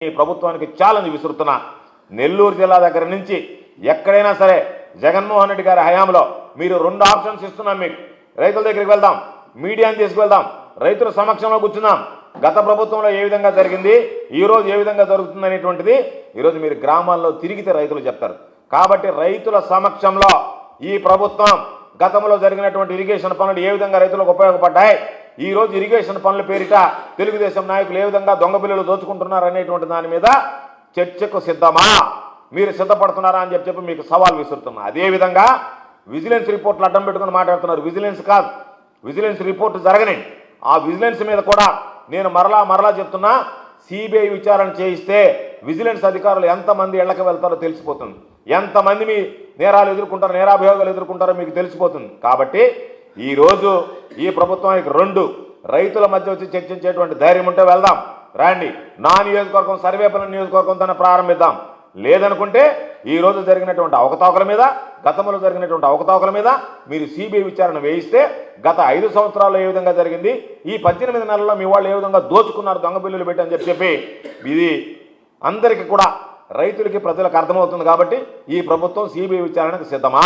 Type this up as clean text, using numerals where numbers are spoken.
ఈ ప్రభుత్వానికి ఛాలెంజ్ విసురుతున్నా. నెల్లూరు జిల్లా దగ్గర నుంచి ఎక్కడైనా సరే జగన్మోహన్ రెడ్డి గారి హయాంలో మీరు 2 ఆప్షన్స్ ఇస్తున్నాం. మీకు రైతుల దగ్గరికి వెళ్దాం, మీడియాని తీసుకువెళ్దాం, రైతుల సమక్షంలో కూర్చుందాం. గత ప్రభుత్వంలో ఏ విధంగా జరిగింది, ఈరోజు ఏ విధంగా జరుగుతుంది అనేటువంటిది ఈరోజు మీరు గ్రామాల్లో తిరిగితే రైతులు చెప్తారు. కాబట్టి రైతుల సమక్షంలో ఈ ప్రభుత్వం గతంలో జరిగినటువంటి ఇరిగేషన్ పనులు ఏ విధంగా రైతులకు ఉపయోగపడ్డాయి, ఈ రోజు ఇరిగేషన్ పనుల పేరిట తెలుగుదేశం నాయకులు ఏ విధంగా దొంగ బిల్లులు దోచుకుంటున్నారు అనేటువంటి దాని మీద చర్చకు సిద్ధమా, మీరు సిద్ధపడుతున్నారా అని చెప్పి మీకు సవాల్ విసురుతున్నా. అదేవిధంగా విజిలెన్స్ రిపోర్ట్లు అడ్డం పెట్టుకుని మాట్లాడుతున్నారు. విజిలెన్స్ కాదు, విజిలెన్స్ రిపోర్ట్ జరగని ఆ విజిలెన్స్ మీద కూడా నేను మరలా చెప్తున్నా. సిబిఐ విచారణ చేయిస్తే విజిలెన్స్ అధికారులు ఎంతమంది ఇళ్లకు వెళ్తారో తెలిసిపోతుంది, ఎంతమంది మీ నేరాలు ఎదుర్కొంటారో, నేరాభియోగాలు ఎదుర్కొంటారో మీకు తెలిసిపోతుంది. కాబట్టి ఈరోజు ఈ ప్రభుత్వానికి 2 రైతుల మధ్య వచ్చి చర్చించేటువంటి ధైర్యం ఉంటే వెళ్దాం, రండి. నా నియోజకవర్గం సర్వేపల్లి నియోజకవర్గంతో ప్రారంభిద్దాం. లేదనుకుంటే ఈ రోజు జరిగినటువంటి అవకతవకల మీద, గతంలో జరిగినటువంటి అవకతవకల మీద మీరు సిబిఐ విచారణ వేయిస్తే గత 5 సంవత్సరాల్లో ఏ విధంగా జరిగింది, ఈ 18 నెలల్లో మీ వాళ్ళు ఏ విధంగా దోచుకున్నారు దొంగ బిల్లులు పెట్టి అని చెప్పి ఇది అందరికీ కూడా రైతులకి ప్రజలకు అర్థమవుతుంది. కాబట్టి ఈ ప్రభుత్వం సిబిఐ విచారణకు సిద్ధమా?